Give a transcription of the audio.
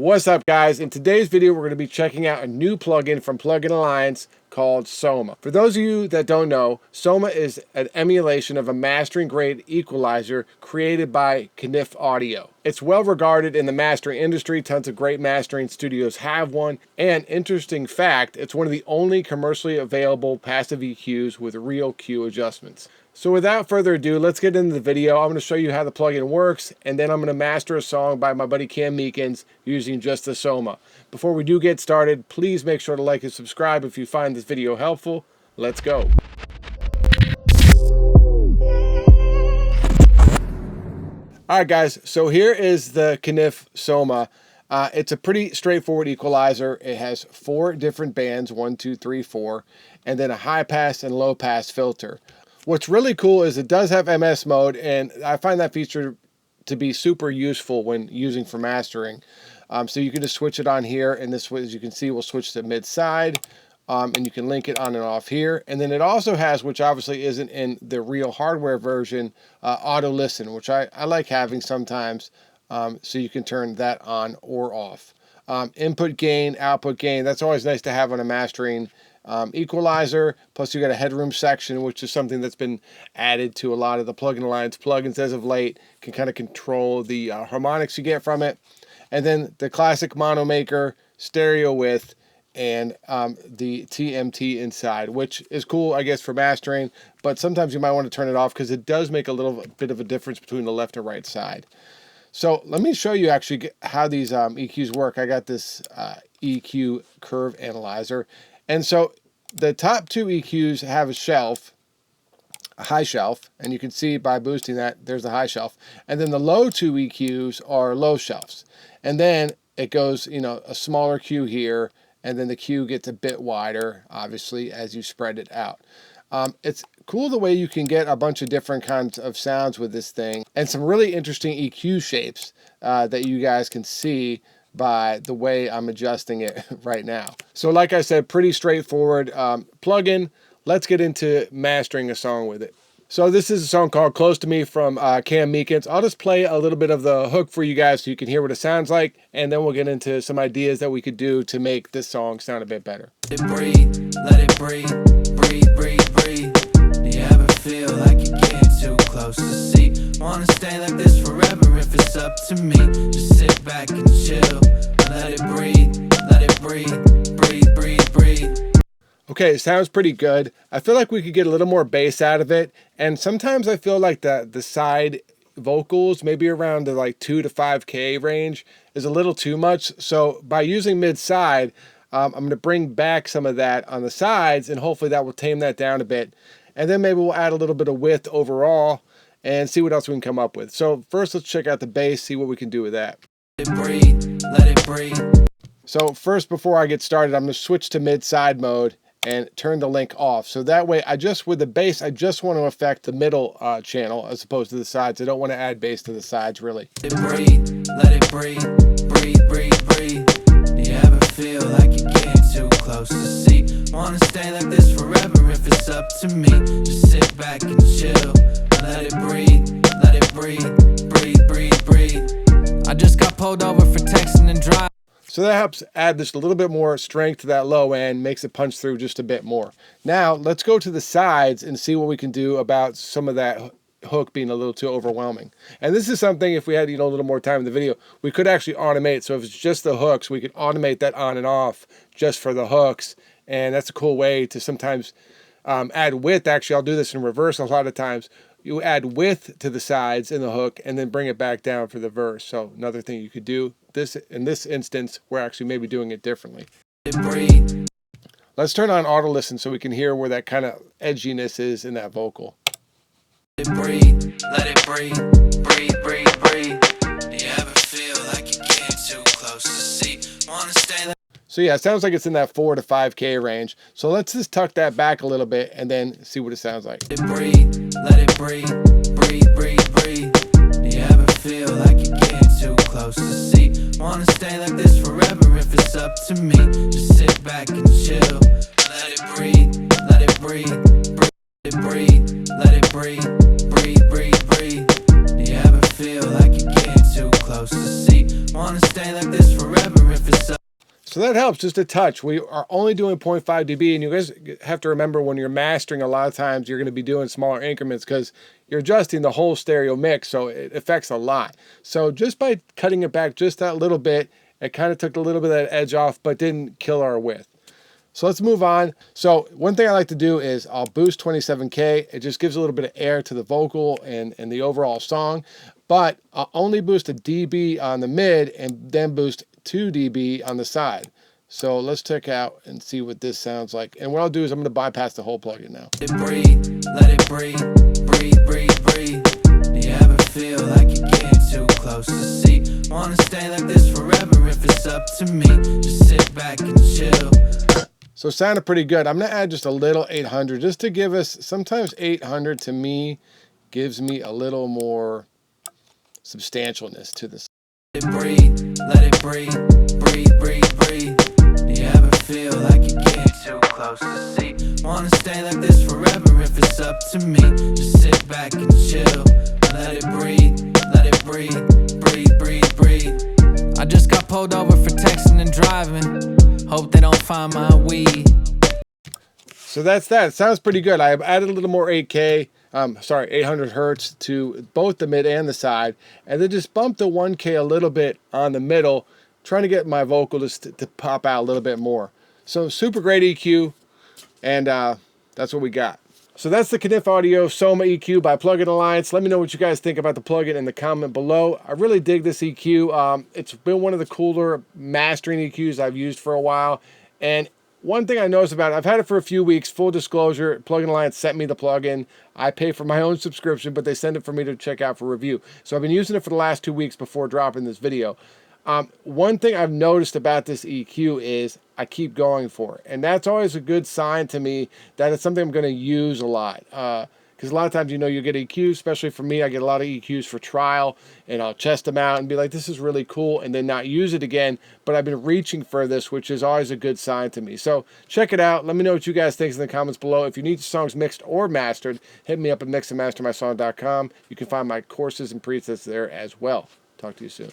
What's up, guys? In today's video, we're going to be checking out a new plugin from Plugin Alliance called Soma. For those of you that don't know, Soma is an emulation of a mastering grade equalizer created by Knif Audio. It's well regarded in the mastering industry. Tons of great mastering studios have one. And interesting fact, it's one of the only commercially available passive EQs with real Q adjustments. So without further ado, let's get into the video. I'm going to show you how the plugin works, and then I'm going to master a song by my buddy Meekins using just the Soma. Before we do get started, please make sure to like and subscribe if you find this video helpful. Let's go. Alright guys, so here is the Knif Soma. It's a pretty straightforward equalizer. It has 4 different bands, 1, 2, 3, 4, and then a high pass and low pass filter. What's really cool is it does have MS mode, and I find that feature to be super useful when using for mastering. So you can just switch it on here, and this, as you can see, will switch to mid-side, and you can link it on and off here. And then it also has, which obviously isn't in the real hardware version, auto listen, which I like having sometimes, so you can turn that on or off. Input gain, output gain, that's always nice to have on a mastering equalizer. Plus you got a headroom section, which is something that's been added to a lot of the Plugin Alliance plugins as of late. Can kind of control the harmonics you get from it. And then the classic mono maker, stereo width, and the TMT inside, which is cool, I guess, for mastering, but sometimes you might want to turn it off because it does make a little bit of a difference between the left and right side. So let me show you actually how these EQs work. I got this EQ curve analyzer. And so the top 2 EQs have a shelf, a high shelf, and you can see by boosting that, there's the high shelf. And then the low 2 EQs are low shelves. And then it goes, you know, a smaller Q here, and then the Q gets a bit wider, obviously, as you spread it out. It's cool the way you can get a bunch of different kinds of sounds with this thing, and some really interesting EQ shapes that you guys can see by the way I'm adjusting it right now. So like I said, pretty straightforward plugin. Let's get into mastering a song with it. So this is a song called Close to Me from Meekins. I'll just play a little bit of the hook for you guys so you can hear what it sounds like, and then we'll get into some ideas that we could do to make this song sound a bit better. Let it breathe, let it breathe, breathe, breathe, breathe. Do you ever feel like you're getting too close to see? Wanna stay like this forever if it's up to me. Just sit back and chill. Let it breathe, breathe, breathe, breathe. Okay, it sounds pretty good. I feel like we could get a little more bass out of it, and sometimes I feel like the side vocals, maybe around the like 2 to 5K range, is a little too much. So by using mid-side, I'm going to bring back some of that on the sides, and hopefully that will tame that down a bit. And then maybe we'll add a little bit of width overall and see what else we can come up with. So first, let's check out the bass, see what we can do with that. Let it breathe, let it breathe. So first, before I get started, I'm going to switch to mid-side mode and turn the link off. So that way, with the bass, I just want to affect the middle channel as opposed to the sides. I don't want to add bass to the sides, really. Let it breathe, let it breathe, breathe, breathe, breathe. Do you ever feel like you're getting too close to see? Wanna stay like this forever if it's up to me. Just sit back and chill. Let it breathe, breathe, breathe, breathe. I just got pulled over for texting and driving. So that helps add just a little bit more strength to that low end, makes it punch through just a bit more. Now, let's go to the sides and see what we can do about some of that hook being a little too overwhelming. And this is something, if we had, you know, a little more time in the video, we could actually automate. So if it's just the hooks, we could automate that on and off just for the hooks. And that's a cool way to sometimes add width. Actually, I'll do this in reverse a lot of times. You add width to the sides in the hook and then bring it back down for the verse. So another thing you could do, in this instance, we're actually maybe doing it differently. Let's turn on auto listen so we can hear where that kind of edginess is in that vocal. Let it breathe, breathe, breathe, breathe. Do you ever feel like you're getting too close to see? Wanna stay like. So yeah, it sounds like it's in that 4 to 5K range. So let's just tuck that back a little bit and then see what it sounds like. Let it breathe, breathe, breathe, breathe. Do you ever feel like you're getting too close to see? Wanna stay like this forever if it's up to me. Just sit back and chill. Let it breathe, breathe, breathe, let it breathe, breathe, breathe, breathe. Do you ever feel like you're getting too close to see? Wanna stay like this forever So that helps just a touch. We are only doing 0.5 dB, and you guys have to remember when you're mastering, a lot of times you're going to be doing smaller increments because you're adjusting the whole stereo mix, so it affects a lot. So just by cutting it back just that little bit, it kind of took a little bit of that edge off, but didn't kill our width. So let's move on. So one thing I like to do is I'll boost 27K. It just gives a little bit of air to the vocal and the overall song, but I'll only boost a dB on the mid and then boost 2 dB on the side. So let's check out and see what this sounds like. And what I'll do is I'm going to bypass the whole plugin now. Let it breathe, breathe, breathe, breathe. Do you ever feel like you're getting too close to see? Wanna stay like this forever if it's up to me. Just sit back and chill. So it sounded pretty good. I'm going to add just a little 800 just to give us, sometimes 800 to me gives me a little more substantialness to this. Let it breathe, breathe, breathe, breathe. Do you ever feel like you're getting too close to see? Wanna stay like this forever if it's up to me. Just sit back and chill. Let it breathe, breathe, breathe, breathe. I just got pulled over for texting and driving. Hope they don't find my weed. So that's that. It sounds pretty good. I have added a little more 800 hertz to both the mid and the side, and then just bumped the 1K a little bit on the middle, trying to get my vocal to pop out a little bit more. So super great EQ, and that's what we got. So that's the Knif Audio Soma EQ by Plugin Alliance. Let me know what you guys think about the plugin in the comment below. I really dig this EQ. It's been one of the cooler mastering EQs I've used for a while. And one thing I noticed about it, I've had it for a few weeks. Full disclosure, Plugin Alliance sent me the plugin. I pay for my own subscription, but they send it for me to check out for review. So I've been using it for the last 2 weeks before dropping this video. One thing I've noticed about this EQ is I keep going for it. And that's always a good sign to me that it's something I'm going to use a lot. Because a lot of times, you know, you get EQs, especially for me, I get a lot of EQs for trial, and I'll test them out and be like, this is really cool, and then not use it again. But I've been reaching for this, which is always a good sign to me. So check it out. Let me know what you guys think in the comments below. If you need your songs mixed or mastered, hit me up at mixandmastermysong.com. You can find my courses and presets there as well. Talk to you soon.